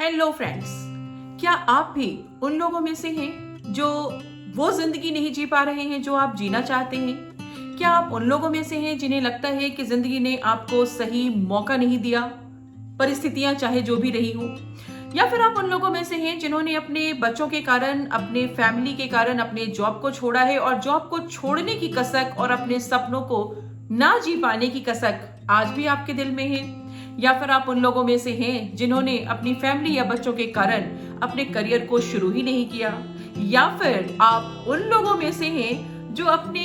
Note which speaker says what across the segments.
Speaker 1: Hello friends, क्या आप भी उन लोगों में से हैं जो वो जिंदगी नहीं जी पा रहे हैं जो आप जीना चाहते हैं? क्या आप उन लोगों में से हैं जिन्हें लगता है कि जिंदगी ने आपको सही मौका नहीं दिया, परिस्थितियां चाहे जो भी रही हो? या फिर आप उन लोगों में से हैं जिन्होंने अपने बच्चों के कारण, अपने फैमिली के कारण अपने जॉब को छोड़ा है और जॉब को छोड़ने की कसक और अपने सपनों को ना जी पाने की कसक आज भी आपके दिल में है? या फिर आप उन लोगों में से हैं जिन्होंने अपनी फैमिली या बच्चों के कारण अपने करियर को शुरू ही नहीं किया? या फिर आप उन लोगों में से हैं जो अपने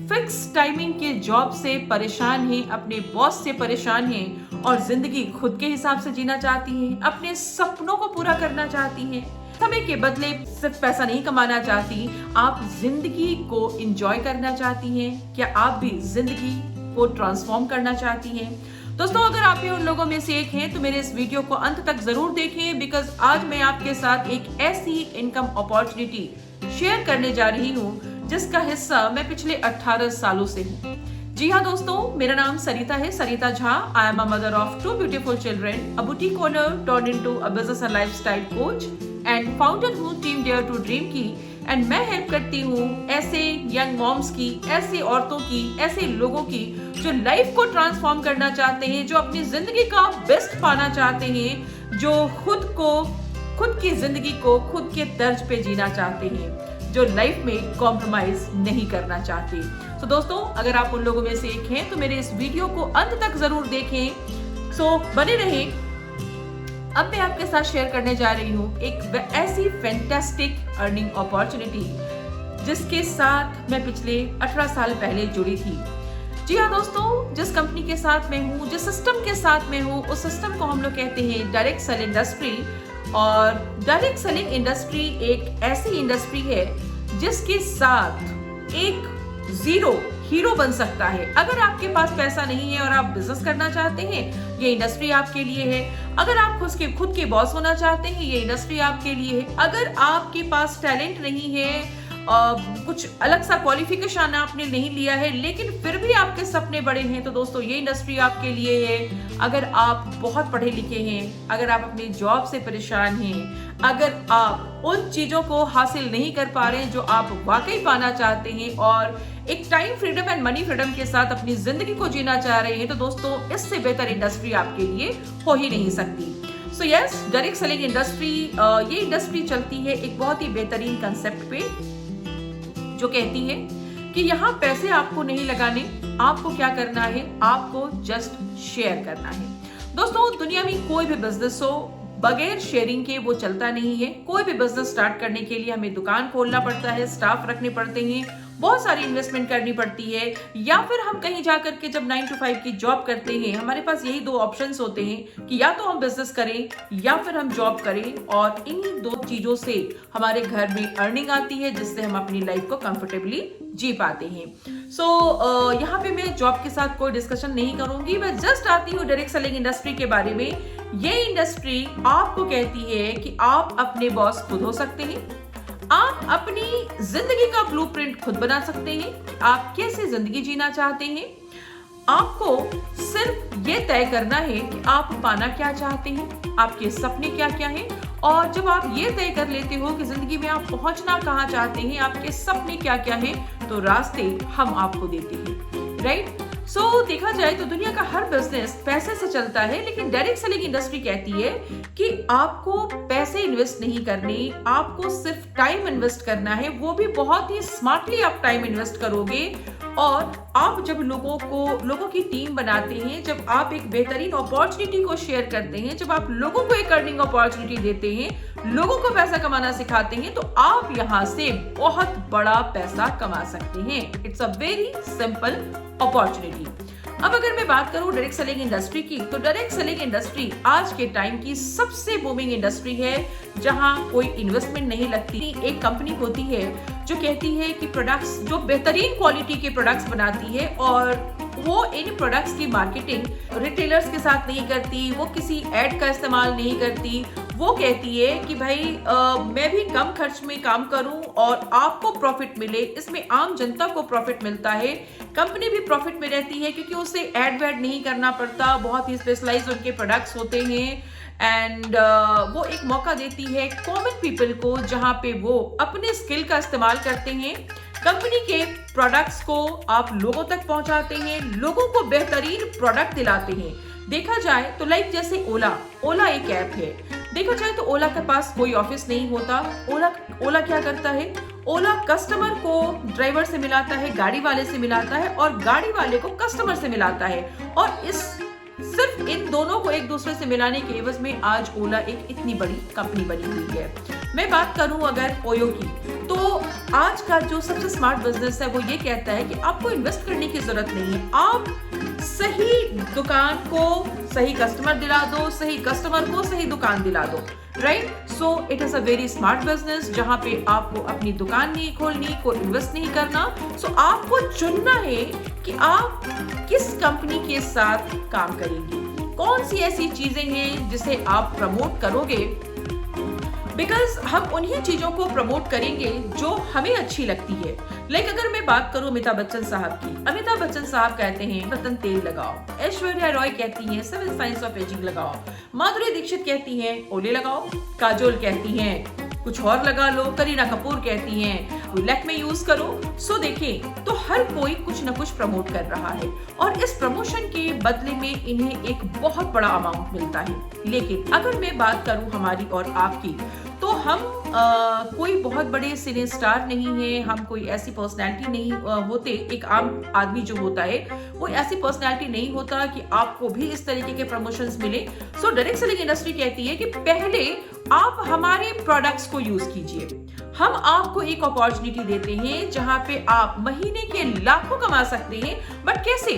Speaker 1: फिक्स टाइमिंग के जॉब से परेशान हैं, अपने बॉस से परेशान हैं और जिंदगी खुद के हिसाब से जीना चाहती हैं, अपने सपनों को पूरा करना चाहती हैं, समय के बदले सिर्फ पैसा नहीं कमाना चाहती, आप जिंदगी को एंजॉय करना चाहती हैं? क्या आप भी जिंदगी को ट्रांसफॉर्म करना चाहती हैं? दोस्तों, अगर आप भी उन लोगों में से एक हैं तो मेरे इस वीडियो को अंत तक जरूर देखें, बिकॉज आज मैं आपके साथ एक ऐसी इनकम अपॉर्चुनिटी शेयर करने जा रही हूं जिसका हिस्सा मैं पिछले 18 सालों से हूं। जी हाँ दोस्तों, मेरा नाम सरिता है, Sarita Jha. I am a mother of 2 beautiful children, a boutique owner turn into a business and lifestyle coach and founder हूँ टीम डेयर टू ड्रीम की। एंड मैं हेल्प करती हूँ ऐसे यंग मॉम्स की, ऐसी औरतों की, ऐसे लोगों की जो लाइफ को ट्रांसफॉर्म करना चाहते हैं, जो अपनी जिंदगी का बेस्ट पाना चाहते हैं, जो खुद की जिंदगी को खुद के तर्ज पे जीना चाहते हैं, जो लाइफ में कॉम्प्रोमाइज नहीं करना चाहते। तो दोस्तों, अगर आप उन लोगों में से एक हैं तो मेरे इस वीडियो को अंत तक जरूर देखें। सो बने रहें। अब मैं आपके साथ शेयर करने जा रही हूँ एक ऐसी फैंटास्टिक अर्निंग अपॉर्चुनिटी जिसके साथ मैं पिछले 18 साल पहले जुड़ी थी। जी हाँ दोस्तों, जिस कंपनी के साथ मैं हूँ, जिस सिस्टम के साथ मैं हूँ, उस सिस्टम को हम लोग कहते हैं डायरेक्ट सेल इंडस्ट्री। और डायरेक्ट सेलिंग इंडस्ट्री एक ऐसी इंडस्ट्री है जिसके साथ एक जीरो हीरो बन सकता है। अगर आपके पास पैसा नहीं है और आप बिजनेस करना चाहते हैं, ये इंडस्ट्री आपके लिए है। अगर आप खुद के बॉस होना चाहते हैं, ये इंडस्ट्री आपके लिए है। अगर आपके पास टैलेंट नहीं है, कुछ अलग सा क्वालिफिकेशन आपने नहीं लिया है, लेकिन फिर भी आपके सपने बड़े हैं, तो दोस्तों ये इंडस्ट्री आपके लिए है। अगर आप बहुत पढ़े लिखे हैं, अगर आप अपनी जॉब से परेशान हैं, अगर आप उन चीजों को हासिल नहीं कर पा रहे हैं जो आप वाकई पाना चाहते हैं और एक time freedom and money freedom के साथ अपनी जिंदगी को जीना चाह रहे हैं, तो दोस्तों इससे बेहतर इंडस्ट्री आपके लिए हो ही नहीं सकती। So yes, direct selling industry, ये इंडस्ट्री चलती है एक बहुत ही बेहतरीन कंसेप्ट पे, जो कहती है कि यहाँ पैसे आपको नहीं लगाने, आपको क्या करना है, आपको जस्ट शेयर करना है। दोस्तों, दुनिया में कोई भी बिजनेस हो, बगैर शेयरिंग के वो चलता नहीं है। कोई भी बिजनेस स्टार्ट करने के लिए हमें दुकान खोलना पड़ता है, स्टाफ रखने पड़ते हैं, बहुत सारी इन्वेस्टमेंट करनी पड़ती है, या फिर हम कहीं जाकर के जब 9 to 5 की जॉब करते हैं, हमारे पास यही 2 ऑप्शंस होते हैं कि या तो हम बिजनेस करें या फिर हम जॉब करें, और इन्हीं 2 चीजों से हमारे घर में अर्निंग आती है जिससे हम अपनी लाइफ को कंफर्टेबली जी पाते हैं। सो यहाँ पे मैं जॉब के साथ कोई डिस्कशन नहीं करूंगी, मैं जस्ट आती हूँ डायरेक्ट सेलिंग इंडस्ट्री के बारे में। ये इंडस्ट्री आपको कहती है कि आप अपने बॉस खुद हो सकते हैं, आप अपनी जिंदगी का ब्लूप्रिंट खुद बना सकते हैं, आप कैसे जिंदगी जीना चाहते हैं। आपको सिर्फ ये तय करना है कि आप पाना क्या चाहते हैं, आपके सपने क्या क्या हैं, और जब आप ये तय कर लेते हो कि जिंदगी में आप पहुंचना कहाँ चाहते हैं, आपके सपने क्या क्या हैं, तो रास्ते हम आपको देते हैं, राइट। सो देखा जाए तो दुनिया का हर बिजनेस पैसे से चलता है, लेकिन डायरेक्ट सेलिंग इंडस्ट्री कहती है कि आपको पैसे इन्वेस्ट नहीं करने, आपको सिर्फ टाइम इन्वेस्ट करना है, वो भी बहुत ही स्मार्टली आप टाइम इन्वेस्ट करोगे। और आप जब लोगों की टीम बनाते हैं, जब आप एक बेहतरीन अपॉर्चुनिटी को शेयर करते हैं, जब आप लोगों को एक अर्निंग अपॉर्चुनिटी देते हैं, लोगों को पैसा कमाना सिखाते हैं, तो आप यहाँ से बहुत बड़ा पैसा कमा सकते हैं। It's a very simple opportunity. अब अगर मैं बात करूं डायरेक्ट सेलिंग इंडस्ट्री की, तो डायरेक्ट सेलिंग इंडस्ट्री आज के टाइम की सबसे बूमिंग इंडस्ट्री है, जहां कोई इन्वेस्टमेंट नहीं लगती। एक कंपनी होती है जो कहती है कि प्रोडक्ट्स, जो बेहतरीन क्वालिटी के प्रोडक्ट्स बनाती है, और वो इन प्रोडक्ट्स की मार्केटिंग रिटेलर्स के साथ नहीं करती, वो किसी एड का इस्तेमाल नहीं करती। वो कहती है कि भाई मैं भी कम खर्च में काम करूं और आपको प्रॉफिट मिले, इसमें आम जनता को प्रॉफिट मिलता है, कंपनी भी प्रॉफिट में रहती है क्योंकि उसे एड वेड नहीं करना पड़ता, बहुत ही स्पेशलाइज उनके प्रोडक्ट्स होते हैं एंड वो एक मौका देती है कॉमन पीपल को, जहां पे वो अपने स्किल का इस्तेमाल करते हैं, कंपनी के प्रोडक्ट्स को आप लोगों तक पहुंचाते हैं, लोगों को बेहतरीन प्रोडक्ट दिलाते हैं। देखा जाए तो लाइक जैसे ओला एक ऐप है। देखा जाए तो ओला के पास कोई ऑफिस नहीं होता। ओला क्या करता है? ओला कस्टमर को ड्राइवर से मिलाता है, गाड़ी वाले से मिलाता है, और गाड़ी वाले को कस्टमर से मिलाता है। और सिर्फ इन दोनों को एक दूसरे से मिलाने के एवज में आज ओला एक इतनी बड़ी कंपनी बनी हुई है। मैं बात करूं अगर ओयो की, तो आज का जो सबसे स्मार्ट बिजनेस है वो ये कहता है कि आपको इन्वेस्ट करने की जरूरत नहीं है। आप सही दुकान को सही कस्टमर दिला दो, सही कस्टमर को सही दुकान दिला दो, right? So it is a very smart business, जहां पे आपको अपनी दुकान नहीं खोलनी, को इन्वेस्ट नहीं करना। सो आपको चुनना है कि आप किस कंपनी के साथ काम करेंगे, कौन सी ऐसी चीजें हैं जिसे आप प्रमोट करोगे, बिकॉज हम उन्हीं चीजों को प्रमोट करेंगे जो हमें अच्छी लगती है। लाइक अगर मैं बात करूं अमिताभ बच्चन साहब की, अमिताभ बच्चन साहब कहते हैं रतन तेल लगाओ, ऐश्वर्या रॉय कहती हैं 7 साइंस ऑफ एजिंग लगाओ, माधुरी दीक्षित कहती हैं ओले लगाओ, काजोल कहती हैं कुछ और लगा लो, करीना कपूर कहती हैं लैक्मे यूज करो। सो देखें तो हर कोई कुछ न कुछ प्रमोट कर रहा है, और इस प्रमोशन के बदले में इन्हें एक बहुत बड़ा अमाउंट मिलता है। लेकिन अगर मैं बात करूं हमारी और आपकी, तो हम कोई बहुत बड़े सिने स्टार नहीं है, हम कोई ऐसी पर्सनैलिटी नहीं होते। एक आम आदमी जो होता है वो ऐसी पर्सनैलिटी नहीं होता कि आपको भी इस तरीके के प्रमोशंस मिले। सो डायरेक्ट सेलिंग इंडस्ट्री कहती है कि पहले आप हमारे प्रोडक्ट्स को यूज कीजिए, हम आपको एक अपॉर्चुनिटी देते हैं जहां पे आप महीने के लाखों कमा सकते हैं। बट कैसे?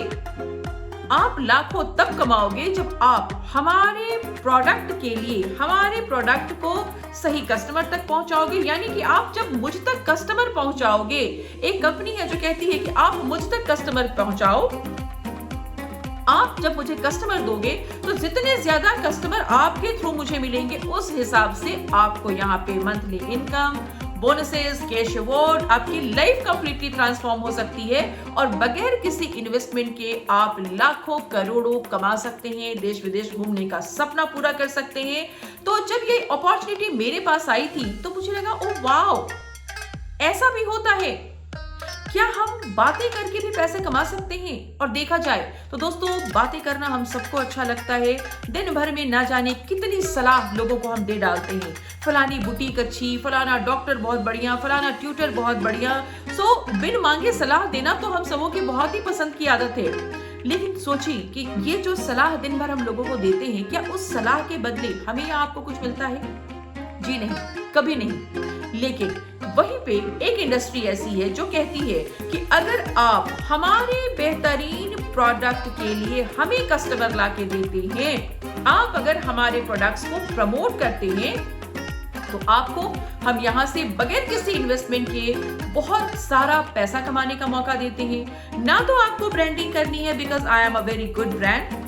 Speaker 1: आप लाखों तब कमाओगे जब आप हमारे प्रोडक्ट के लिए हमारे प्रोडक्ट को सही कस्टमर तक पहुंचाओगे। यानी कि आप जब मुझ तक कस्टमर पहुंचाओगे, एक कंपनी है जो कहती है कि आप मुझ तक कस्टमर पहुंचाओ, आप जब मुझे कस्टमर दोगे तो जितने ज्यादा कस्टमर आपके थ्रू मुझे मिलेंगे, उस हिसाब से आपको यहाँ पे monthly income, bonuses, cash award, आपकी लाइफ कंप्लीटली ट्रांसफॉर्म हो सकती है, और बगैर किसी इन्वेस्टमेंट के आप लाखों करोड़ों कमा सकते हैं, देश विदेश घूमने का सपना पूरा कर सकते हैं। तो जब ये अपॉर्चुनिटी मेरे पास आई थी तो मुझे लगा ओ वाओ, ऐसा भी होता है क्या? हम बातें करके भी पैसे कमा सकते हैं। और देखा जाए तो दोस्तों, बातें करना हम सबको अच्छा लगता है। दिन भर में ना जाने कितनी सलाह लोगों को हम दे डालते हैं, फलानी बुटीक अच्छी, फलाना डॉक्टर बहुत बढ़िया, फलाना ट्यूटर बहुत बढ़िया। सो बिन मांगे सलाह देना तो हम सबों की बहुत ही पसंद की आदत है। लेकिन सोचिए कि ये जो सलाह दिन भर हम लोगों को देते हैं, क्या उस सलाह के बदले हमें या आपको कुछ मिलता है? जी नहीं, कभी नहीं। लेकिन वहीं पे एक इंडस्ट्री ऐसी है जो कहती है कि अगर आप हमारे बेहतरीन प्रोडक्ट के लिए हमें कस्टमर ला के देते हैं, आप अगर हमारे प्रोडक्ट्स को प्रमोट करते हैं, तो आपको हम यहाँ से बगैर किसी इन्वेस्टमेंट के बहुत सारा पैसा कमाने का मौका देते हैं। ना तो आपको ब्रांडिंग करनी है because I am a very good brand,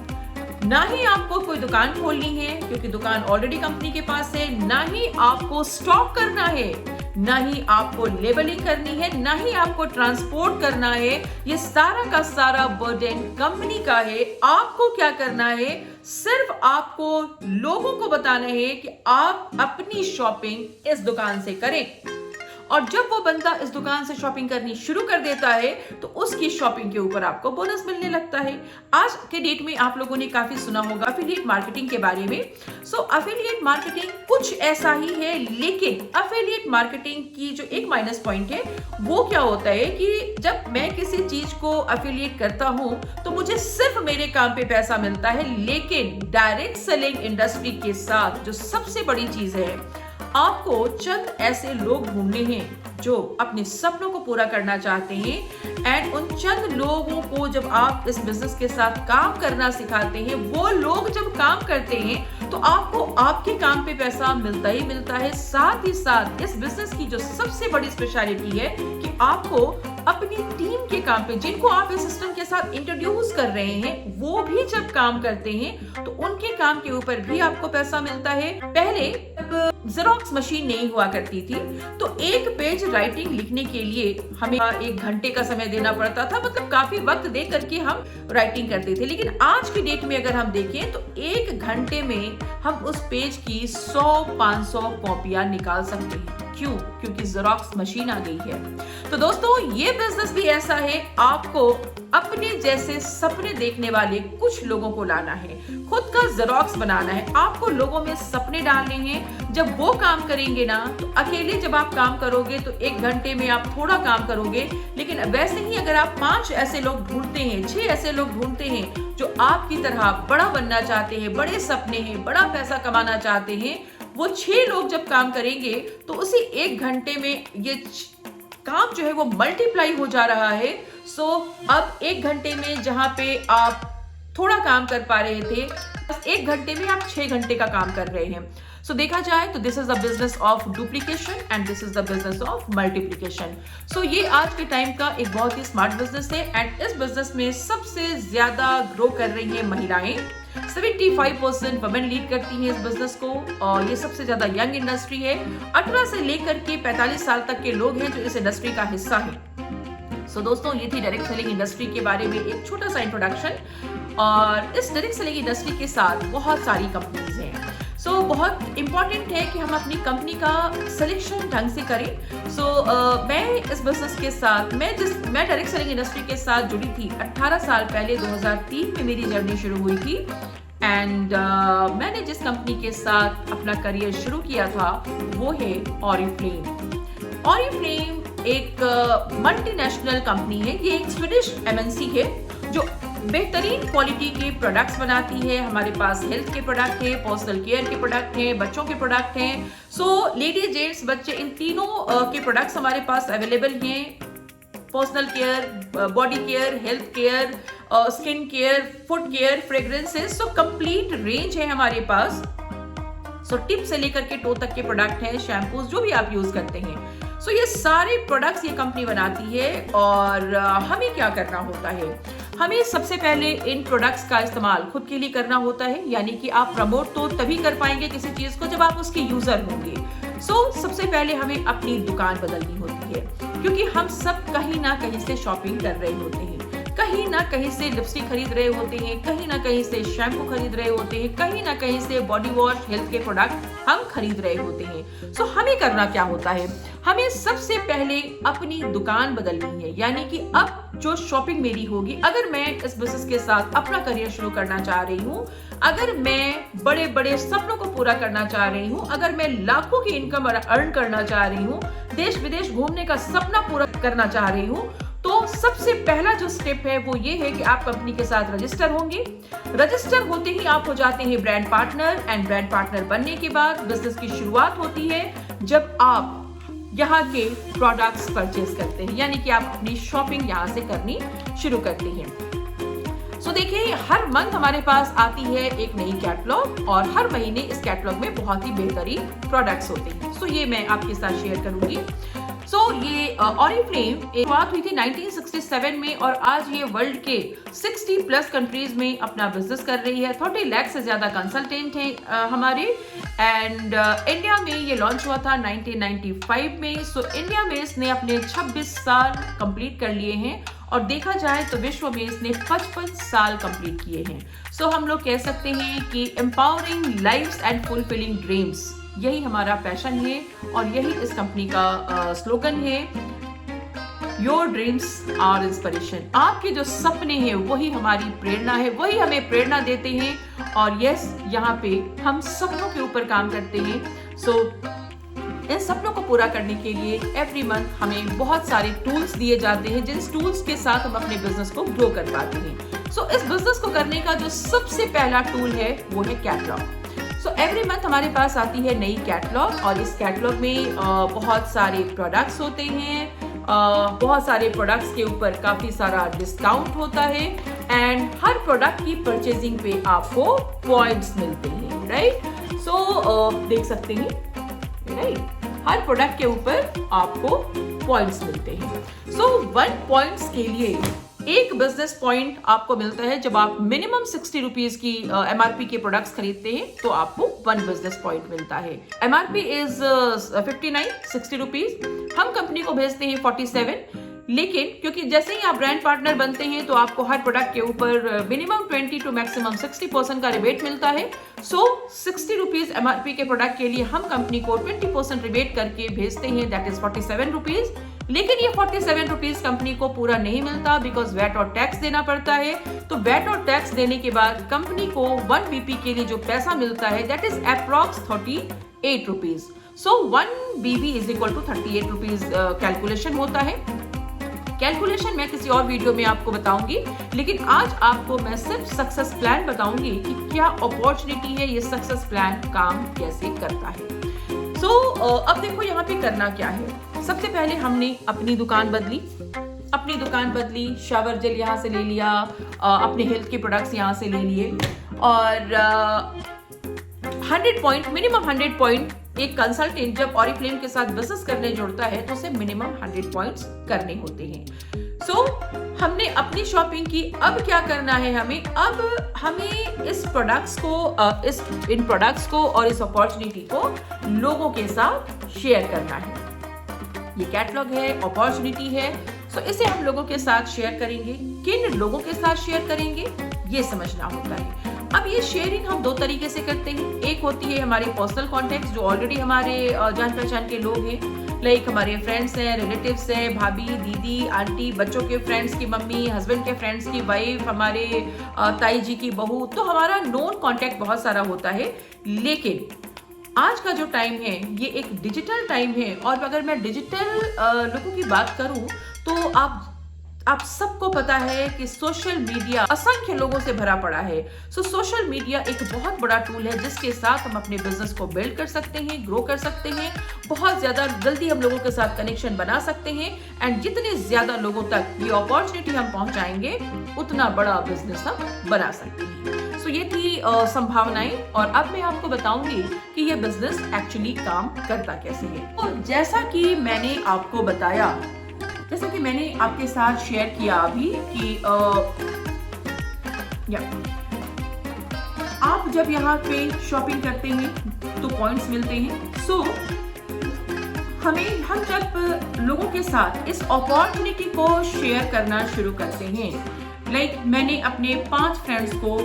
Speaker 1: ना ही आपको कोई दुकान खोलनी है क्योंकि दुकान ऑलरेडी कंपनी के पास है, ना ही आपको स्टॉक करना है, ना ही आपको लेबलिंग करनी है, ना ही आपको ट्रांसपोर्ट करना है। ये सारा का सारा बर्डन कंपनी का है। आपको क्या करना है? सिर्फ आपको लोगों को बताना है कि आप अपनी शॉपिंग इस दुकान से करें, और जब वो बंदा इस दुकान से शॉपिंग करनी शुरू कर देता है तो उसकी शॉपिंग के ऊपर आपको बोनस मिलने लगता है। आज के डेट में आप लोगों ने काफी सुना होगा अफिलिएट मार्केटिंग के बारे में। सो अफिलिएट मार्केटिंग कुछ ऐसा ही है, लेकिन अफिलिएट मार्केटिंग की जो एक माइनस पॉइंट है वो क्या होता है कि जब मैं किसी चीज को अफिलिएट करता हूं तो मुझे सिर्फ मेरे काम पे पैसा मिलता है। लेकिन डायरेक्ट सेलिंग इंडस्ट्री के साथ जो सबसे बड़ी चीज है, आपको चंद ऐसे लोग ढूंढने हैं जो अपने सपनों को पूरा करना चाहते हैं, एंड उन चंद लोगों को जब आप इस बिजनेस के साथ काम करना सिखाते हैं, वो लोग जब काम करते हैं तो आपको आपके काम पे पैसा मिलता ही साथ ही साथ इस बिजनेस की जो सबसे बड़ी स्पेशलिटी है कि आपको अपनी टीम के काम पे, जिनको आप इस सिस्टम के साथ इंट्रोड्यूस कर रहे हैं, वो भी जब काम करते हैं तो उनके काम के ऊपर भी आपको पैसा मिलता है। पहले जेरोक्स मशीन नहीं हुआ करती थी तो एक पेज राइटिंग लिखने के लिए हमें 1 घंटे का समय देना पड़ता था, मतलब काफी वक्त दे करके हम राइटिंग करते थे। लेकिन आज की डेट में अगर हम देखें तो 1 घंटे में हम उस पेज की 100-500 कॉपियां निकाल सकते हैं। क्यों? क्योंकि जेरोक्स मशीन आ गई है। तो दोस्तों, ये बिजनेस भी ऐसा है, आपको अपने जैसे सपने देखने वाले कुछ लोगों को लाना है, खुद का जेरोक्स बनाना है, आपको लोगों में सपने डालने हैं। जब वो काम करेंगे ना, तो अकेले जब आप काम करोगे तो 1 घंटे में आप थोड़ा काम करोगे, लेकिन वैसे ही अगर आप 5 ऐसे लोग ढूंढते हैं, 6 ऐसे लोग ढूंढते हैं जो आपकी तरह बड़ा बनना चाहते हैं, बड़े सपने हैं, बड़ा पैसा कमाना चाहते हैं, वो 6 लोग जब काम करेंगे तो उसी 1 घंटे में ये काम जो है वो मल्टीप्लाई हो जा रहा है। सो अब 1 घंटे में जहां पे आप थोड़ा काम कर पा रहे थे, बस 1 घंटे में आप 6 घंटे का काम कर रहे हैं। सो देखा जाए तो this is the business of duplication and this is the business of multiplication. So ये आज के टाइम का एक बहुत ही स्मार्ट बिजनेस है एंड इस बिजनेस में सबसे ज्यादा ग्रो कर रही है महिलाएं। 75% वुमेन लीड करती हैं इस बिजनेस को और ये सबसे ज्यादा यंग इंडस्ट्री है। 18 से लेकर के 45 साल तक के लोग हैं जो इस इंडस्ट्री का हिस्सा है। सो दोस्तों, ये थी डायरेक्ट सेलिंग इंडस्ट्री के बारे में एक छोटा सा इंट्रोडक्शन। और इस डायरेक्ट सेलिंग इंडस्ट्री के साथ बहुत सारी कंपनीज हैं। सो बहुत इंपॉर्टेंट है कि हम अपनी कंपनी का सिलेक्शन ढंग से करें। मैं इस बिजनेस के साथ मैं डायरेक्ट सेलिंग इंडस्ट्री के साथ जुड़ी थी 18 साल पहले। 2003 में मेरी जर्नी शुरू हुई थी एंड मैंने जिस कंपनी के साथ अपना करियर शुरू किया था वो है ऑरिफ्लेम। ऑरिफ्लेम एक मल्टीनेशनल कंपनी है। ये एक स्वीडिश एमएनसी है जो बेहतरीन क्वालिटी के प्रोडक्ट्स बनाती है। हमारे पास हेल्थ के प्रोडक्ट है, पर्सनल केयर के प्रोडक्ट हैं, बच्चों के प्रोडक्ट हैं। सो लेडीज, जेंट्स, बच्चे, इन तीनों के प्रोडक्ट्स हमारे पास अवेलेबल हैं। Personal care, body care, health care, skin care, foot care, fragrances, so complete range है हमारे पास। सो टिप से लेकर के टो तक के प्रोडक्ट हैं, शैम्पूज जो भी आप यूज करते हैं। सो ये सारे प्रोडक्ट्स ये कंपनी बनाती है और हमें क्या करना होता है? हमें सबसे पहले इन प्रोडक्ट्स का इस्तेमाल खुद के लिए करना होता है, यानी कि आप प्रमोट तो तभी कर पाएंगे किसी चीज को जब आप उसके यूजर होंगे। सबसे पहले हमें अपनी दुकान बदलनी होती है, क्योंकि हम सब कहीं ना कहीं से शॉपिंग कर रहे होते हैं। कहीं ना कहीं से लिपस्टिक खरीद रहे होते हैं, कहीं ना कहीं से शैम्पू खरीद रहे होते हैं, कहीं ना कहीं से बॉडी वॉश, हेल्थ के प्रोडक्ट हम खरीद रहे होते हैं। हमें करना क्या होता है? हमें सबसे पहले अपनी दुकान बदलनी है, यानी कि अब जो शॉपिंग मेरी होगी, अगर मैं इस बिजनेस के साथ अपना करियर शुरू करना चाह रही हूँ, अगर मैं बड़े बड़े सपनों को पूरा करना चाह रही हूँ, अगर मैं लाखों की इनकम अर्न करना चाह रही हूँ, देश विदेश घूमने का सपना पूरा करना चाह रही हूँ, तो सबसे पहला जो स्टेप है वो ये है कि आप कंपनी के साथ रजिस्टर होंगे। रजिस्टर होते ही आप हो जाते हैं brand partner and brand partner बनने के बाद बिजनेस की शुरुआत होती है जब आप यहाँ के प्रोडक्ट्स परचेज करते हैं, यानी कि आप अपनी शॉपिंग यहाँ से करनी शुरू करते हैं। देखिए, हर मंथ हमारे पास आती है एक नई कैटलॉग और हर महीने इस कैटलॉग में बहुत ही बेहतरीन प्रोडक्ट्स होते हैं। ये मैं आपके साथ शेयर करूंगी। ये ऑरिफ्लेम शुरुआत हुई थी 1967 में और आज ये वर्ल्ड के 60 प्लस कंट्रीज में अपना बिजनेस कर रही है। 30 लाख से ज्यादा कंसल्टेंट हैं हमारे एंड इंडिया में ये लॉन्च हुआ था 1995 में। इंडिया में इसने अपने 26 साल कंप्लीट कर लिए हैं और देखा जाए तो विश्व में इसने 55 साल कंप्लीट किए हैं। हम लोग कह सकते हैं कि empowering lives and fulfilling dreams, यही हमारा पैशन है और यही इस कंपनी का स्लोगन है। Your dreams are inspiration. आपके जो सपने हैं वही हमारी प्रेरणा है, वही हमें प्रेरणा देते हैं और यस, यहाँ पे हम सपनों के ऊपर काम करते हैं। इन सपनों को पूरा करने के लिए एवरी मंथ हमें बहुत सारे टूल्स दिए जाते हैं, जिन टूल्स के साथ हम अपने बिजनेस को ग्रो कर पाते हैं। इस बिजनेस को करने का जो सबसे पहला टूल है वो है कैटलॉग। एवरी मंथ हमारे पास आती है नई कैटलॉग और इस कैटलॉग में बहुत सारे प्रोडक्ट्स होते हैं। बहुत सारे प्रोडक्ट्स के ऊपर काफी सारा डिस्काउंट होता है एंड हर प्रोडक्ट की परचेजिंग पे आपको पॉइंट्स मिलते हैं, राइट। देख सकते हैं, राइट, हर प्रोडक्ट के ऊपर आपको पॉइंट्स मिलते हैं। सो 1 पॉइंट्स के लिए एक बिजनेस पॉइंट आपको मिलता है। जब आप मिनिमम 60 रुपीज की एमआरपी के प्रोडक्ट्स खरीदते हैं तो आपको 1 बिजनेस पॉइंट मिलता है। एमआरपी इज 60 रुपीज, हम कंपनी को भेजते हैं 47। लेकिन क्योंकि जैसे ही आप ब्रांड पार्टनर बनते हैं तो आपको हर प्रोडक्ट के ऊपर मिनिमम 20 टू मैक्सिमम 60% का रिबेट मिलता है। सो 60 रुपीज एमआरपी के प्रोडक्ट के लिए हम कंपनी को 20% रिबेट करके भेजते हैं, दैट इज 47 रुपीज। लेकिन ये 47 रुपीज कंपनी को पूरा नहीं मिलता, बिकॉज वैट और टैक्स देना पड़ता है। तो वैट और टैक्स देने के बाद कंपनी को 1 बीपी के लिए जो पैसा मिलता है that is approx 38 rupees. So 1 BB is equal to 38 rupees calculation होता है। कैलकुलेशन मैं किसी और वीडियो में आपको बताऊंगी, लेकिन आज आपको मैं सिर्फ सक्सेस प्लान बताऊंगी कि क्या अपॉर्चुनिटी है, ये सक्सेस प्लान काम कैसे करता है। सो अब देखो यहाँ पे करना क्या है। सबसे पहले हमने अपनी दुकान बदली, शावर जेल यहाँ से ले लिया, अपने हेल्थ के प्रोडक्ट्स यहाँ से ले लिए, और 100 पॉइंट, मिनिमम 100 पॉइंट एक कंसल्टेंट जब ऑरिफ्लेम के साथ बिजनेस करने जुड़ता है तो उसे मिनिमम 100 पॉइंट्स करने होते हैं। सो हमने अपनी शॉपिंग की। अब क्या करना है हमें इस प्रोडक्ट्स को इन प्रोडक्ट्स को और इस अपॉर्चुनिटी को लोगों के साथ शेयर करना है। ये कैटलॉग है, अपॉर्चुनिटी है, सो इसे हम लोगों के साथ शेयर करेंगे। किन लोगों के साथ शेयर करेंगे ये समझना होता है। अब ये शेयरिंग हम 2 तरीके से करते हैं। एक होती है हमारे पर्सनल कॉन्टेक्ट्स जो ऑलरेडी हमारे जान पहचान के लोग हैं, लाइक हमारे फ्रेंड्स हैं, रिलेटिव्स हैं, भाभी, दीदी, आंटी, बच्चों के फ्रेंड्स की मम्मी, हस्बैंड के फ्रेंड्स की वाइफ, हमारे ताई जी की बहू। तो हमारा नोन कॉन्टेक्ट बहुत सारा होता है। लेकिन आज का जो टाइम है ये एक डिजिटल टाइम है, और अगर मैं डिजिटल लोगों की बात करूं तो आप सबको पता है कि सोशल मीडिया असंख्य लोगों से भरा पड़ा है। सो सोशल मीडिया एक बहुत बड़ा टूल है जिसके साथ हम अपने बिजनेस को बिल्ड कर सकते हैं, ग्रो कर सकते हैं, बहुत ज्यादा जल्दी हम लोगों के साथ कनेक्शन बना सकते हैं, एंड जितने ज्यादा लोगों तक ये अपॉर्चुनिटी हम पहुंचाएंगे उतना बड़ा बिजनेस हम बना सकते हैं। सो ये थी संभावनाएं, और अब मैं आपको बताऊंगी कि ये बिजनेस एक्चुअली काम करता कैसे है। तो जैसा कि मैंने आपको बताया, जैसा कि मैंने आपके साथ शेयर किया अभी कि आप जब यहाँ पे शॉपिंग करते हैं तो पॉइंट्स मिलते हैं। सो हम जब लोगों के साथ इस अपॉर्चुनिटी को शेयर करना शुरू करते हैं, लाइक मैंने अपने 5 फ्रेंड्स को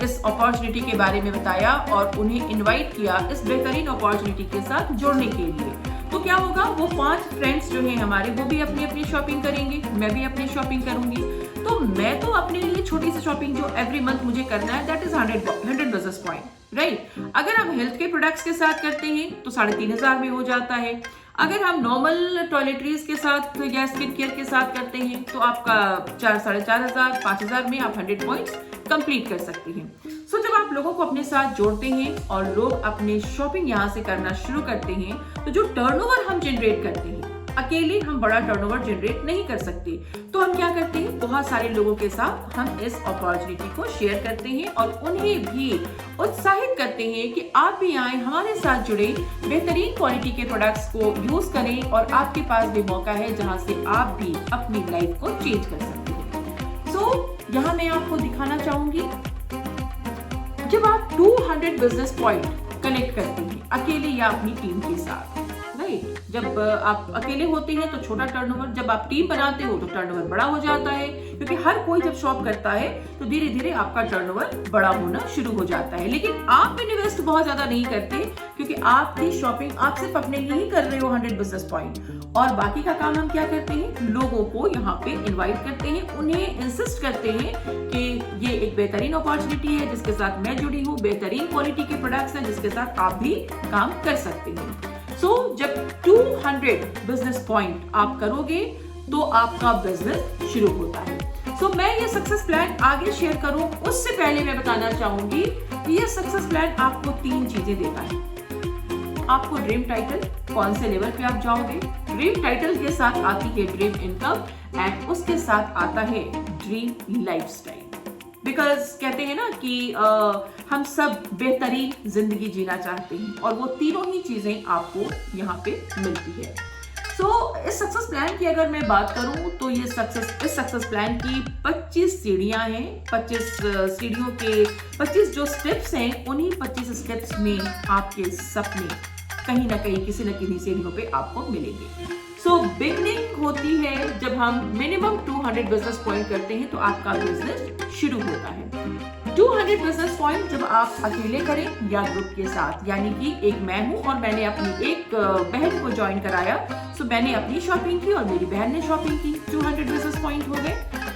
Speaker 1: इस अपॉर्चुनिटी के बारे में बताया और उन्हें इनवाइट किया इस बेहतरीन अपॉर्चुनिटी के साथ जुड़ने के लिए, तो क्या होगा, वो 5 फ्रेंड्स जो हैं हमारे, वो भी अपनी अपनी शॉपिंग करेंगे, मैं भी अपनी शॉपिंग करूंगी। तो मैं तो अपने लिए छोटी सी शॉपिंग जो एवरी मंथ मुझे करना है that is 100 business point, right. अगर हम हेल्थ के प्रोडक्ट्स के साथ करते हैं तो 3,500 में हो जाता है। अगर हम नॉर्मल टॉयलेटरीज के साथ या स्किन केयर के साथ करते हैं तो आपका 4,500, 5,000 में आप 100 पॉइंट्स कंप्लीट कर सकते हैं। सो जब आप लोगों को अपने साथ जोड़ते हैं और लोग अपने शॉपिंग यहाँ से करना शुरू करते हैं तो जो टर्नओवर हम जनरेट करते हैं, अकेले हम बड़ा टर्नओवर जनरेट नहीं कर सकते, तो हम क्या करते हैं, बहुत सारे लोगों के साथ हम इस अपॉर्चुनिटी को शेयर करते हैं और उन्हें भी उत्साहित करते हैं कि आप भी आए, हमारे साथ जुड़े, बेहतरीन क्वालिटी के प्रोडक्ट्स को यूज करें, और आपके पास भी मौका है जहां से आप भी अपनी लाइफ को चेंज कर सकते हैं। सो यहाँ मैं आपको दिखाना चाहूंगी, जब आप 200 बिजनेस पॉइंट कनेक्ट करते हैं अकेले या अपनी टीम के साथ, राइट। जब आप अकेले होते हैं तो छोटा टर्नओवर, जब आप टीम बनाते हो तो टर्नओवर बड़ा हो जाता है, क्योंकि हर कोई जब शॉप करता है तो धीरे धीरे आपका टर्नओवर बड़ा होना शुरू हो जाता है। लेकिन आप इन्वेस्ट बहुत ज्यादा नहीं करते, क्योंकि आपकी शॉपिंग आप सिर्फ अपने लिए ही कर रहे हो 100 बिजनेस पॉइंट, और बाकी का काम हम क्या करते हैं, लोगों को यहाँ पे इनवाइट करते हैं, उन्हें इंसिस्ट करते हैं कि ये एक बेहतरीन अपॉर्चुनिटी है जिसके साथ मैं जुड़ी हूँ, बेहतरीन क्वालिटी के प्रोडक्ट्स हैं जिसके साथ आप भी काम कर सकते हैं। सो जब 200 बिजनेस पॉइंट आप करोगे तो आपका बिजनेस शुरू होता है। सो मैं ये सक्सेस प्लान आगे शेयर करूं उससे पहले मैं बताना चाहूंगी कि ये सक्सेस प्लान आपको 3 चीजें देता है। आपको ड्रीम टाइटल, कौन से लेवल पे आप जाओगे, ड्रीम टाइटल के साथ आती है ड्रीम इनकम, एंड उसके साथ आता है ड्रीम लाइफस्टाइल। बिकॉज कहते हैं ना कि हम सब बेहतरीन जिंदगी जीना चाहते हैं, और वो तीनों ही चीजें आपको यहाँ पे मिलती है। इस सक्सेस प्लान की अगर मैं बात करूं तो इस सक्सेस प्लान की 25 सीढ़ियां हैं। 25 सीढ़ियों के 25 जो स्टेप्स हैं, उन्हीं 25 स्टेप्स में आपके सपने कहीं ना कहीं किसी न किसी सीढ़ियों पे आपको मिलेंगे। बिगनिंग होती है जब हम मिनिमम 200 बिजनेस पॉइंट करते हैं तो आपका बिजनेस शुरू होता है। 200 बिजनेस पॉइंट जब आप अकेले करें या ग्रुप के साथ, यानी कि एक मैं हूं और मैंने अपनी एक बहन को ज्वाइन कराया, मैंने अपनी शॉपिंग की और मेरी बहन ने शॉपिंग की, 200 बिजनेस पॉइंट हो गए।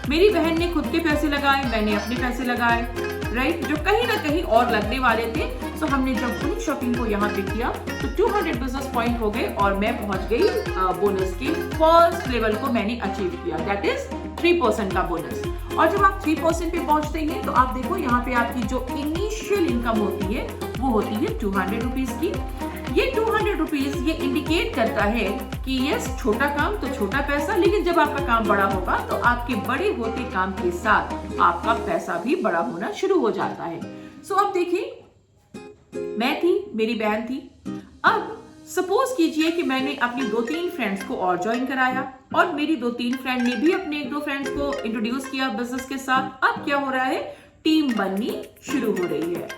Speaker 1: मेरी बहन ने खुद के पैसे लगाए, मैंने अपने पैसे लगाए, राइट, जो कहीं ना कहीं और लगने वाले थे। हमने जब उन शॉपिंग को यहाँ पे किया तो 200 बिजनेस पॉइंट हो गए और मैं पहुंच गई बोनस के फर्स्ट लेवल को मैंने अचीव किया, दैट इज 3% का बोनस। और जब आप 3% पे पहुंचते हैं तो आप देखो यहाँ पे आपकी जो इनिशियल इनकम होती है वो होती है 200 रुपीज की। ये 200 रुपीज ये इंडिकेट करता है कि यस, छोटा काम तो छोटा पैसा, लेकिन जब आपका काम बड़ा होगा तो आपके बड़े होते काम के साथ आपका पैसा भी बड़ा होना शुरू हो जाता है। अब देखिए, मैं थी, मेरी बहन थी। अब सपोज कीजिए कि मैंने अपनी 2-3 फ्रेंड्स को और ज्वाइन कराया और मेरी 2-3 फ्रेंड ने भी अपने 1-2 फ्रेंड्स को इंट्रोड्यूस किया बिजनेस के साथ। अब क्या हो रहा है, टीम बननी शुरू हो रही है।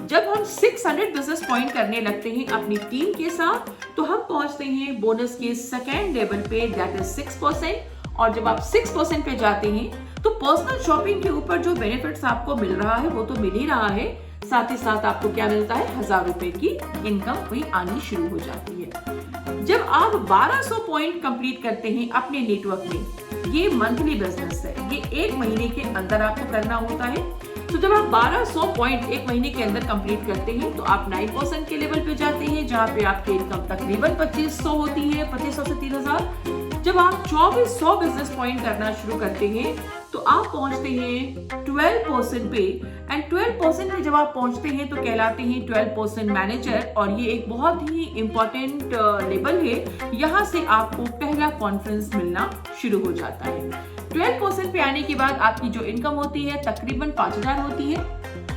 Speaker 1: जब हम 600 बिजनेस पॉइंट करने लगते हैं अपनी टीम के साथ तो हम पहुंचते हैं बोनस के सेकेंड लेवल पे, दैट इज 6%। और जब आप 6% पे जाते हैं तो पर्सनल शॉपिंग के ऊपर जो बेनिफिट्स आपको मिल रहा है वो तो मिल ही रहा है, साथ ही साथ आपको क्या मिलता है, 1000 रुपए की इनकम वही आनी शुरू हो जाती है। जब आप 1200 पॉइंट कंप्लीट करते हैं अपने नेटवर्क में, ये मंथली बिजनेस है, ये 1 महीने के अंदर आपको करना होता है। जब आप 1200 पॉइंट 1 महीने के अंदर कंप्लीट करते हैं तो आप 9% के लेवल पे जाते हैं, जहां पे आपकी इनकम तकरीबन 2500 होती है, 2500 से 3000। जब आप 2400 बिजनेस पॉइंट करना शुरू करते हैं तो आप पहुंचते हैं 12% पे, एंड 12% पे जब आप पहुंचते हैं तो कहलाते हैं 12% मैनेजर। और ये एक बहुत ही इंपॉर्टेंट लेवल है, यहाँ से आपको पहला कॉन्फ्रेंस मिलना शुरू हो जाता है। 12% पे आने के बाद आपकी जो इनकम होती है तकरीबन 5000 होती है।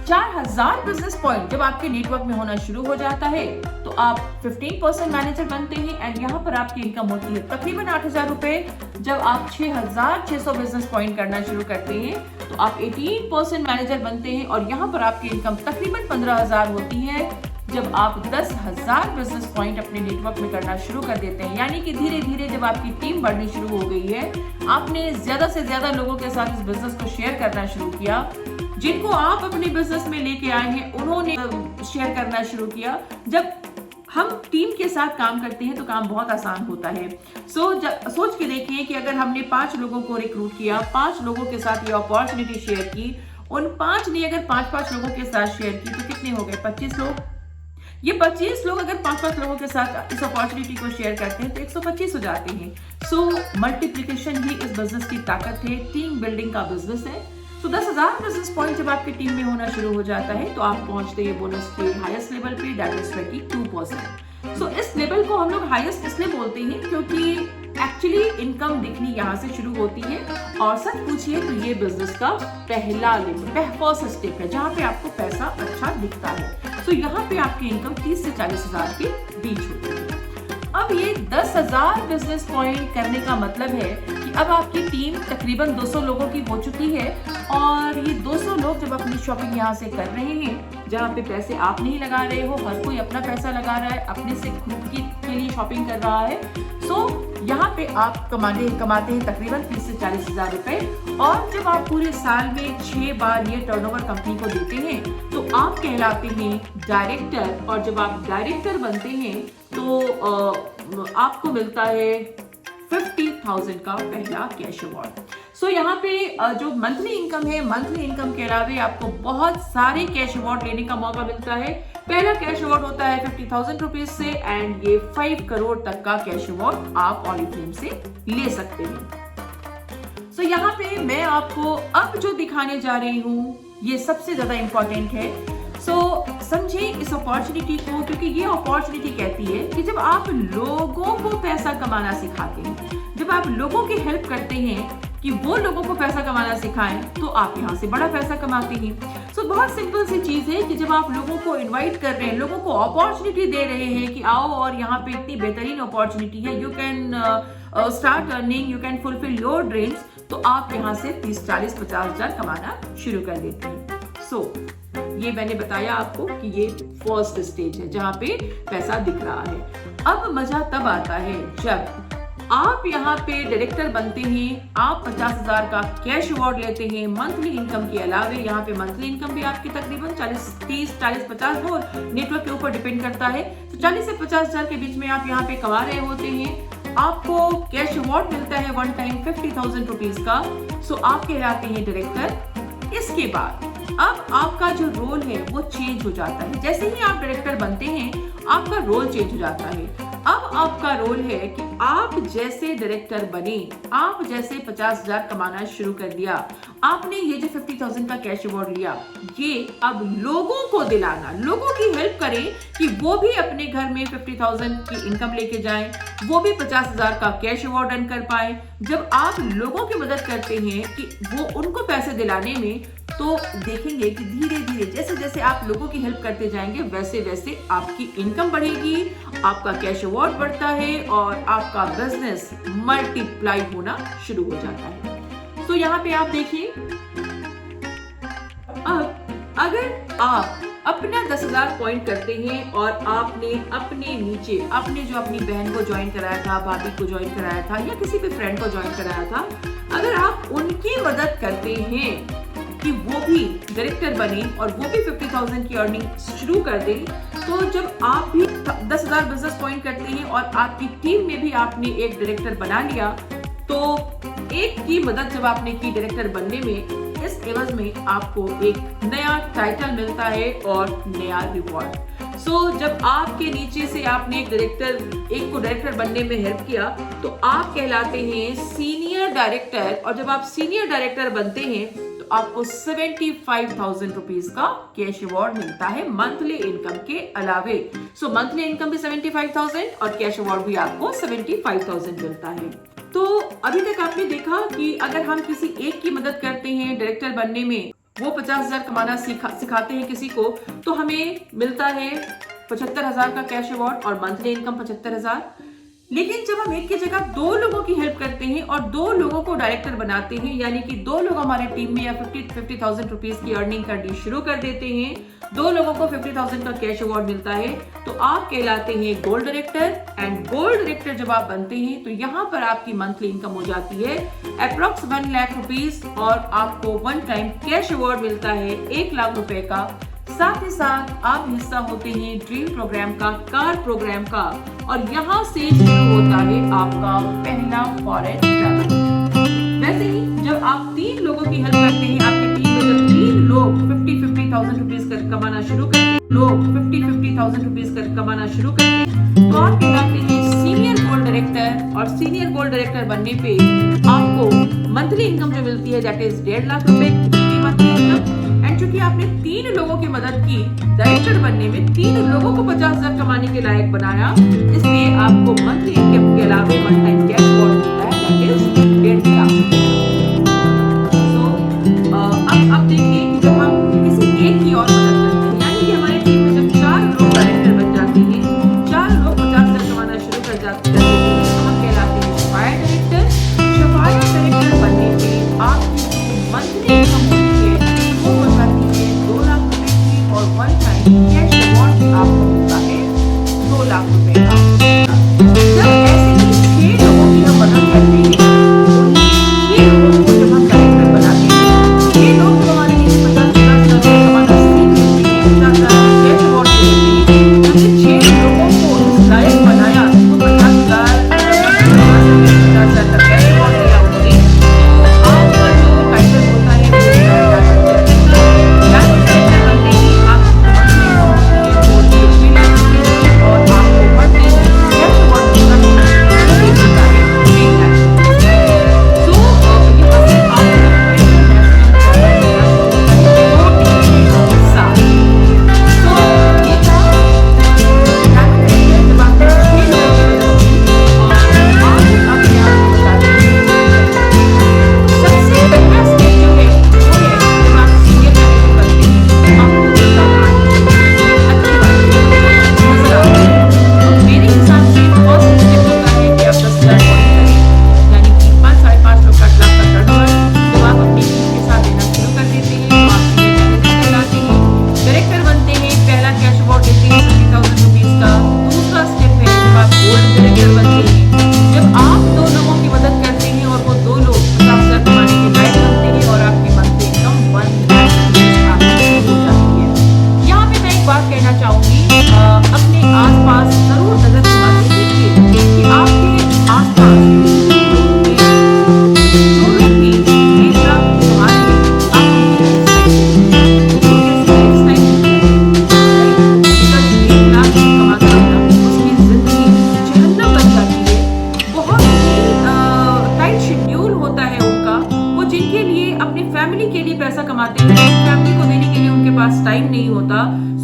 Speaker 1: 4000 बिजनेस पॉइंट जब आपके नेटवर्क में होना शुरू हो जाता है तो आप 15% मैनेजर बनते हैं एंड यहाँ पर आपकी इनकम होती है तकरीबन 8000 रुपए। जब आप 6600 बिजनेस पॉइंट करना शुरू करते हैं तो आप 18% मैनेजर बनते हैं और यहाँ पर आपकी इनकम तकरीबन 15000 होती है। जब आप 10,000 बिजनेस पॉइंट अपने नेटवर्क में करना शुरू कर देते हैं, यानी कि धीरे धीरे जब आपकी टीम बढ़नी शुरू हो गई है, आपने ज्यादा से ज्यादा लोगों के साथ इस बिजनेस को शेयर करना शुरू किया, जिनको आप अपने बिजनेस में लेके आए हैं उन्होंने शेयर करना शुरू किया। जब हम टीम के साथ काम करते हैं तो काम बहुत आसान होता है। सोच के देखिए कि अगर हमने 5 लोगों को रिक्रूट किया, 5 लोगों के साथ ये अपॉर्चुनिटी शेयर की, उन 5 ने अगर 5-5 लोगों के साथ शेयर की तो कितने हो गए, 25 लोग। ये 25 लोग अगर 5-5 लोगों के साथ इस अपॉर्चुनिटी को शेयर करते हैं तो 125 हो जाते हैं। मल्टीप्लिकेशन ही इस बिजनेस की ताकत है, टीम बिल्डिंग का बिजनेस है। 10,000 बिजनेस पॉइंट जब आपकी टीम में होना शुरू हो जाता है तो आप पहुंचते हैं बोनस के हाईएस्ट लेवल पे, दैट इज 22%। इस लेवल को हम लोग हाईएस्ट इसलिए बोलते हैं क्योंकि एक्चुअली इनकम दिखनी यहाँ से शुरू होती है। और सच पूछिए तो ये बिजनेस का पहला लेवल, फर्स्ट स्टेप है जहाँ पे आपको पैसा अच्छा दिखता है। यहाँ पे आपकी इनकम 30 से 40,000 के बीच होती है। अब ये 10,000 बिजनेस पॉइंट करने का मतलब है कि अब आपकी टीम तकरीबन 200 लोगों की हो चुकी है और ये 200 लोग जब अपनी शॉपिंग यहाँ से कर रहे हैं, जहाँ पे पैसे आप नहीं लगा रहे हो, हर कोई अपना पैसा लगा रहा है, अपने से खुद के लिए शॉपिंग कर रहा है। यहाँ पे आप कमाते हैं तकरीबन 30 से 40,000 रुपए। और जब आप पूरे साल में 6 बार ये टर्नओवर कंपनी को देते हैं तो आप कहलाते हैं डायरेक्टर। और जब आप डायरेक्टर बनते हैं तो आपको मिलता है 50,000 का पहला कैश अवार्ड। यहाँ पे जो मंथली इनकम है, मंथली इनकम के अलावे आपको बहुत सारे कैश अवार्ड लेने का मौका मिलता है। पहला कैश अवार्ड होता है 50,000 रुपीज से एंड ये 5 करोड़ तक का कैश अवार्ड आप ऑलिफ्लेम से ले सकते हैं। यहाँ पे मैं आपको अब जो दिखाने जा रही हूँ ये सबसे ज्यादा इंपॉर्टेंट है। समझे इस अपॉर्चुनिटी को, क्योंकि ये अपॉर्चुनिटी कहती है कि जब आप लोगों को पैसा कमाना सिखाते हैं, जब आप लोगों की हेल्प करते हैं कि वो लोगों को पैसा कमाना सिखाएं, तो आप यहाँ से बड़ा पैसा कमाते हैं। बहुत सिंपल सी चीज है कि जब आप लोगों को इनवाइट कर रहे हैं, लोगों को अपॉर्चुनिटी दे रहे हैं कि आओ और यहाँ पे इतनी बेहतरीन अपॉर्चुनिटी है, you can start earning, you can fulfil your dreams, तो आप यहाँ से 30, 40, 50 हजार कमाना शुरू कर देते हैं। सो ये मैंने बताया आपको कि ये फर्स्ट स्टेज है जहाँ पे पैसा दिख रहा है। अब मजा तब आता है जब आप यहाँ पे डायरेक्टर बनते हैं, आप 50,000 का कैश अवार्ड लेते हैं मंथली इनकम के अलावे। यहाँ पे मंथली इनकम भी आपकी तकरीबन 30, 40, 50 हो, नेटवर्क के ऊपर डिपेंड करता है, तो 40 से 50,000 के बीच में आप यहाँ पे कमा रहे होते हैं। आपको कैश अवार्ड मिलता है वन टाइम 50,000 रुपीज का। सो आप कहलाते हैं डायरेक्टर। इसके बाद अब आपका जो रोल है वो चेंज हो जाता है। जैसे ही आप डायरेक्टर बनते हैं आपका रोल चेंज हो जाता है। अब आपका रोल है कि आप जैसे डायरेक्टर बने, आप जैसे 50,000 कमाना शुरू कर दिया, आपने ये जो 50,000 का कैश अवार्ड लिया, ये अब लोगों को दिलाना, लोगों की हेल्प करें कि वो भी अपने घर में 50,000 की इनकम लेके जाएं, वो भी 50,000 का कैश अवार्ड अर्न कर पाए। जब आप लोगों की मदद करते हैं कि वो उनको पैसे दिलाने में, तो देखेंगे कि धीरे धीरे जैसे जैसे आप लोगों की हेल्प करते जाएंगे वैसे वैसे आपकी इनकम बढ़ेगी, आपका कैश अवार्ड बढ़ता है और आपका बिजनेस मल्टीप्लाई होना शुरू हो जाता है। तो यहाँ पे आप देखिए, अब अगर आप अपना 10,000 पॉइंट करते हैं और आपने अपने नीचे आपने जो अपनी बहन को ज्वाइन कराया था, भाभी को ज्वाइन कराया था या किसी भी फ्रेंड को ज्वाइन कराया था, अगर आप उनकी मदद करते हैं कि वो भी डायरेक्टर बने और वो भी 50,000 की अर्निंग शुरू कर दें, तो जब आप भी 10,000 बिजनेस पॉइंट करते हैं और आपकी टीम में भी आपने एक डायरेक्टर बना लिया, तो एक की मदद जब आपने की डायरेक्टर बनने में, इस एवज में आपको एक नया टाइटल मिलता है और नया रिवॉर्ड। जब आपके नीचे से आपने एक को डायरेक्टर बनने में हेल्प किया, तो आप कहलाते हैं सीनियर डायरेक्टर। और जब आप सीनियर डायरेक्टर बनते हैं तो आपको 75,000 रुपीज का कैश अवार्ड मिलता है मंथली इनकम के अलावे। मंथली इनकम भी 75,000 और कैश अवार्ड भी आपको 75,000 मिलता है। तो अभी तक आपने देखा कि अगर हम किसी एक की मदद करते हैं डायरेक्टर बनने में, वो 50,000 कमाना सिखाते हैं किसी को, तो हमें मिलता है 75,000 का कैश अवार्ड और मंथली इनकम 75,000। लेकिन जब हम एक की जगह दो लोगों की हेल्प करते हैं और दो लोगों को डायरेक्टर बनाते हैं, यानी कि दो लोग हमारे टीम में या 50,000 रुपीज की अर्निंग करनी शुरू कर देते हैं, दो लोगों को 50,000 का कैश अवार्ड मिलता है, तो आप कहलाते हैं gold director. And gold director जब आप बनते हैं तो यहाँ पर आपकी मंथली इनकम हो जाती है अप्रोक्स 1 लाख रुपीज और आपको वन टाइम कैश अवार्ड मिलता है 1 लाख रुपए का। साथ ही साथ आप हिस्सा होते हैं ड्रीम प्रोग्राम का, कार प्रोग्राम का, और यहाँ से शुरू होता है आपका पहला फॉरेन ट्रैवल। वैसे ही जब आप 3 लोगों की हेल्प करते हैं, आपकी टीम में जब 3 लोग 50,000 रुपीज कर कमाना शुरू करते हैं, कमाना शुरू करते हैं, तो आप कहलाते हैं सीनियर गोल्ड डायरेक्टर। और सीनियर गोल्ड डायरेक्टर बनने पे आपको मंथली इनकम जो मिलती है दैट इज 1.5 लाख रुपए की मंथली इनकम। एंड चूंकि आपने 3 लोगों की मदद की डायरेक्टर बनने में, 3 लोगों को 50,000 कमाने के लायक बनाया, इसलिए आपको मंथली इनकम के अलावा वन टाइम कैश अवार्ड मिलता है दैट इज 1.5 लाख। अब देखिए कि जब हम किसी एक की और मदद करते हैं, यानी कि हमारी टीम में जब 4 लोग डायरेक्टर बन जाते हैं, 4 लोग 50,000 कमाना शुरू कर जाते हैं, तो हम कहलाते हैं सफाया डायरेक्टर। सफाया डायरेक्टर बनने पे आपकी मंथली इनकम होती है वो हो जाती है 2 लाख रुपए की और वन टाइम कैश अवार्ड आपको मिलता है 2 लाख रुपए का। जब ऐसे ही 6 लोगों की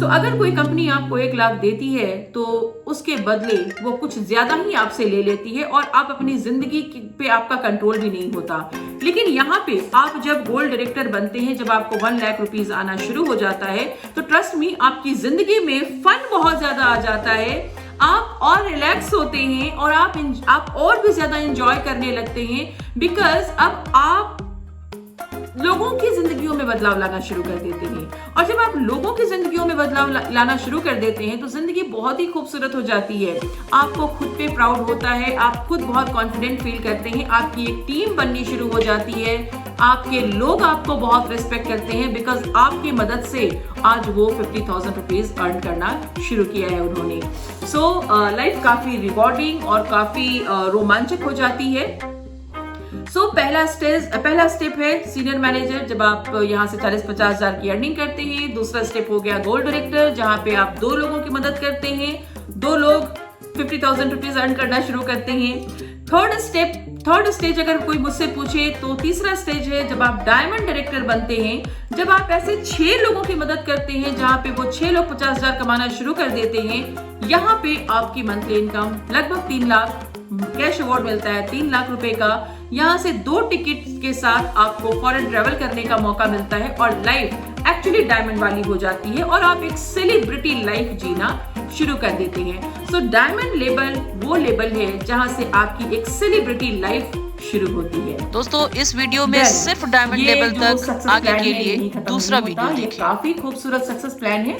Speaker 1: अगर कोई कंपनी आपको 1 लाख देती है तो उसके बदले वो कुछ ज्यादा ही आपसे ले लेती है और आप अपनी जिंदगी पे आपका कंट्रोल भी नहीं होता। लेकिन यहाँ पे आप जब गोल्ड डायरेक्टर बनते हैं, जब आपको 1 लाख रुपीस आना शुरू हो जाता है, तो ट्रस्ट मी आपकी जिंदगी में फन बहुत ज्यादा आ जाता है। आप और रिलैक्स होते हैं और आप और भी ज्यादा एंजॉय करने लगते हैं, बिकॉज अब आप लोगों की जिंदगियों में बदलाव लाना शुरू कर देते हैं। और जब आप लोगों की जिंदगियों में बदलाव लाना शुरू कर देते हैं तो जिंदगी बहुत ही खूबसूरत हो जाती है। आपको खुद पे प्राउड होता है, आप खुद बहुत कॉन्फिडेंट फील करते हैं, आपकी एक टीम बननी शुरू हो जाती है, आपके लोग आपको बहुत रिस्पेक्ट करते हैं, बिकॉज आपकी मदद से आज वो 50,000 रुपीज अर्न करना शुरू किया है उन्होंने। सो लाइफ काफी रिवॉर्डिंग और काफी रोमांचक हो जाती है। पहला स्टेप है सीनियर मैनेजर, जब आप यहाँ से 40-50 हजार की अर्निंग करते हैं। दूसरा स्टेप हो गया गोल्ड डायरेक्टर, जहाँ पे आप 2 लोगों की मदद करते हैं, 2 लोग 50,000 रुपीज अर्न करना शुरू करते हैं। थर्ड स्टेज अगर कोई मुझसे पूछे तो तीसरा स्टेज है जब आप डायमंड डायरेक्टर बनते हैं, जब आप ऐसे 6 लोगों की मदद करते हैं जहाँ पे वो 6 लोग 50,000 कमाना शुरू कर देते हैं। यहाँ पे आपकी मंथली इनकम लगभग 3 लाख, कैश अवार्ड मिलता है 3 लाख रुपए का। यहाँ से 2 टिकट के साथ आपको फॉरेन ट्रेवल करने का मौका मिलता है और लाइफ एक्चुअली डायमंड वाली हो जाती है और आप एक सेलिब्रिटी लाइफ जीना शुरू कर देते हैं। सो डायमंड लेवल वो लेवल है जहाँ से आपकी एक सेलिब्रिटी लाइफ शुरू होती है।
Speaker 2: दोस्तों इस वीडियो में सिर्फ डायमंड लेवल तक आगे के लिए दूसरा वीडियो देखिए।
Speaker 1: काफी खूबसूरत सक्सेस प्लान है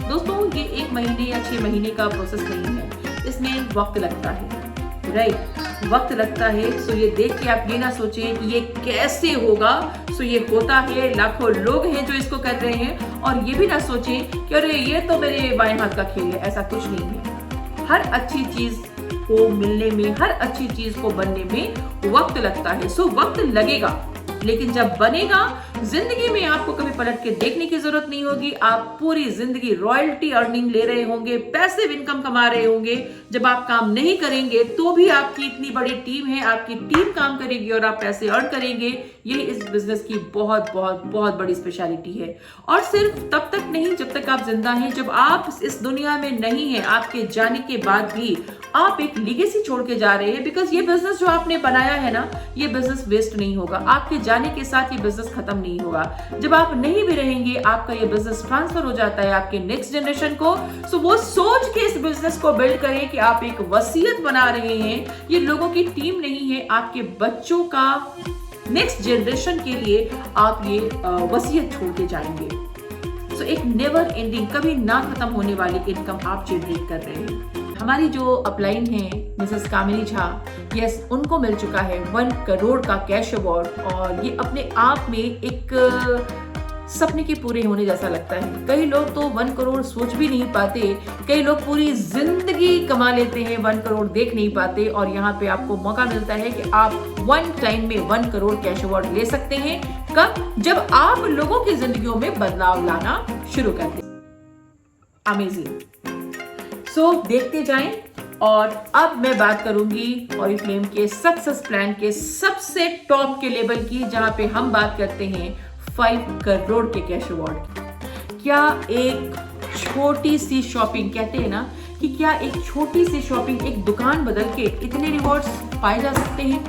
Speaker 1: दोस्तों। ये 1 महीने या 6 महीने का प्रोसेस नहीं है, इसमें वक्त लगता है, राइट, वक्त लगता है। सो ये देख के आप ये ना सोचें कि ये कैसे होगा। सो ये होता है, लाखों लोग हैं जो इसको कर रहे हैं, और ये भी ना सोचें कि अरे ये तो मेरे बाएं हाथ का खेल है, ऐसा कुछ नहीं है। हर अच्छी चीज को मिलने में, हर अच्छी चीज को बनने में वक्त लगता है। सो वक्त लगेगा, लेकिन जब बनेगा जिंदगी में आपको कभी पलट के देखने की जरूरत नहीं होगी। आप पूरी जिंदगी रॉयल्टी अर्निंग ले रहे होंगे, पैसिव इनकम कमा रहे होंगे। जब आप काम नहीं करेंगे तो भी आपकी इतनी बड़ी टीम है, आपकी टीम काम करेगी और आप पैसे अर्न करेंगे। ये इस बिजनेस की बहुत बहुत बहुत बड़ी स्पेशलिटी है। और सिर्फ तब तक नहीं जब तक आप जिंदा हैं, जब आप इस दुनिया में नहीं है, आपके जाने के बाद भी आप एक लीगेसी छोड़ के जा रहे हैं। बिकॉज ये बिजनेस जो आपने बनाया है ना, ये बिजनेस वेस्ट नहीं होगा। आपके जाने के साथ ये बिजनेस खत्म नहीं होगा। जब आप नहीं भी रहेंगे, आपका ये बिजनेस ट्रांसफर हो जाता है आपके नेक्स्ट जनरेशन को। सो वो सोच के इस बिजनेस को बिल्ड करें कि आप एक वसीयत बना रहे हैं। ये लोगों की टीम नहीं है, आपके बच्चों का नेक्स्ट जनरेशन के लिए आप ये वसीयत छोड़ के जाएंगे। सो एक नेवर एंडिंग, कभी ना खत्म होने वाली इनकम आप जनरेट कर रहे हैं। हमारी जो अपलाइन है मिसेस कामिनी झा, यस, उनको मिल चुका है 1 करोड़ का कैश अवार्ड, और ये अपने आप में एक सपने के पूरे होने जैसा लगता है। कई लोग तो 1 करोड़ सोच भी नहीं पाते, कई लोग पूरी जिंदगी कमा लेते हैं, 1 करोड़ देख नहीं पाते। और यहाँ पे आपको मौका मिलता है कि आप 1 टाइम में 1 करोड़ कैश अवार्ड ले सकते हैं। कब? जब आप लोगों की जिंदगियों में बदलाव लाना शुरू कर दें। अमेजिंग। सो देखते जाएं। और अब मैं बात करूंगी ऑरिफ्लेम के सक्सेस प्लान के सबसे टॉप के लेवल की, जहां पे हम बात करते हैं 5 करोड़ के कैश अवार्ड की। क्या एक छोटी सी शॉपिंग, कहते हैं ना कि क्या एक छोटी सी शॉपिंग, एक दुकान बदल के इतने रिवॉर्ड्स पाए जा सकते हैं?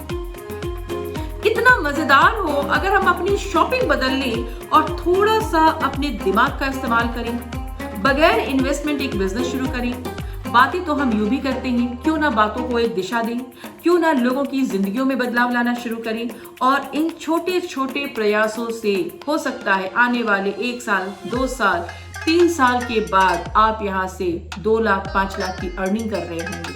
Speaker 1: कितना मजेदार हो अगर हम अपनी शॉपिंग बदल लें और थोड़ा सा अपने दिमाग का इस्तेमाल करें, बगैर इन्वेस्टमेंट एक बिजनेस शुरू करें। बातें तो हम यूं भी करते हैं, क्यों ना बातों को एक दिशा दें, क्यों ना लोगों की जिंदगियों में बदलाव लाना शुरू करें। और इन छोटे छोटे प्रयासों से हो सकता है आने वाले 1 साल, 2 साल, 3 साल के बाद आप यहाँ से 2 लाख, 5 लाख की अर्निंग कर रहे होंगे।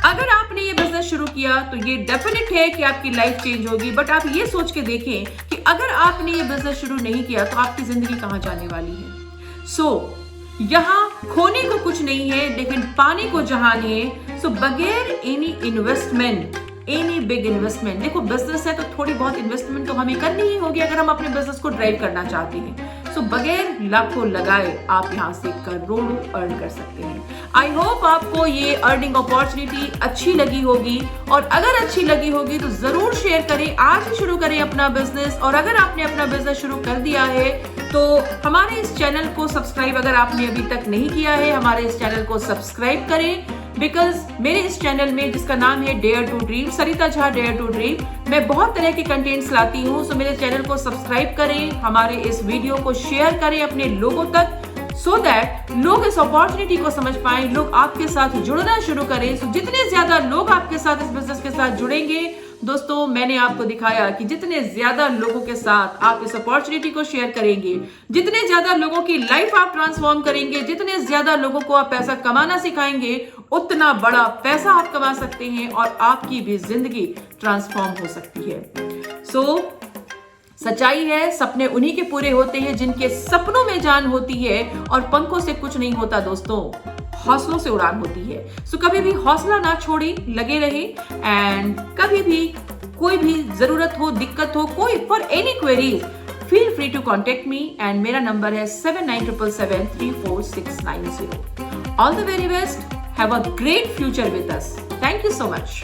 Speaker 1: अगर आपने ये बिजनेस शुरू किया तो ये डेफिनेट है कि आपकी लाइफ चेंज होगी। बट आप ये सोच के देखें कि अगर आपने ये बिजनेस शुरू नहीं किया तो आपकी जिंदगी कहाँ जाने वाली है। सो यहाँ खोने को कुछ नहीं है, लेकिन पाने को जहान है। सो बगैर any investment, any big investment, देखो बिजनेस है तो थोड़ी बहुत इन्वेस्टमेंट तो हमें करनी ही होगी अगर हम अपने बिजनेस को ड्राइव करना चाहते हैं। सो बगैर लाखों लगाए आप यहाँ से करोड़ों अर्न कर सकते हैं। आई होप आपको ये अर्निंग अपॉर्चुनिटी अच्छी लगी होगी, और अगर अच्छी लगी होगी तो जरूर शेयर करें। आज ही शुरू करें अपना बिजनेस, और अगर आपने अपना बिजनेस शुरू कर दिया है तो हमारे इस चैनल को सब्सक्राइब अगर आपने अभी तक नहीं किया है, हमारे इस चैनल को सब्सक्राइब करें, बिकॉज मेरे इस चैनल में जिसका नाम है dare to dream, Sarita Jha dare to dream, मैं बहुत तरह के कंटेंट्स लाती हूँ। सो मेरे चैनल को सब्सक्राइब करें, हमारे इस वीडियो को शेयर करें अपने लोगों तक, सो दैट लोग इस अपॉर्चुनिटी को समझ पाएं, लोग आपके साथ जुड़ना शुरू करें। सो जितने ज्यादा लोग आपके साथ इस बिजनेस के साथ जुड़ेंगे, दोस्तों मैंने आपको दिखाया कि जितने ज्यादा लोगों के साथ आप इस अपॉर्चुनिटी को शेयर करेंगे, जितने ज्यादा लोगों की लाइफ आप ट्रांसफॉर्म करेंगे, जितने ज्यादा लोगों को आप पैसा कमाना सिखाएंगे, उतना बड़ा पैसा आप कमा सकते हैं और आपकी भी जिंदगी ट्रांसफॉर्म हो सकती है। सो सच्चाई है, सपने उन्हीं के पूरे होते हैं जिनके सपनों में जान होती है, और पंखों से कुछ नहीं होता दोस्तों, हौसलों से उड़ान होती है। सो कभी भी हौसला ना छोड़े, लगे रहे, एंड कभी भी कोई भी जरूरत हो, दिक्कत हो, कोई for any queries, feel free to contact me, and मेरा नंबर है 7977734690। All the very best, have a great future with us. Thank you so much.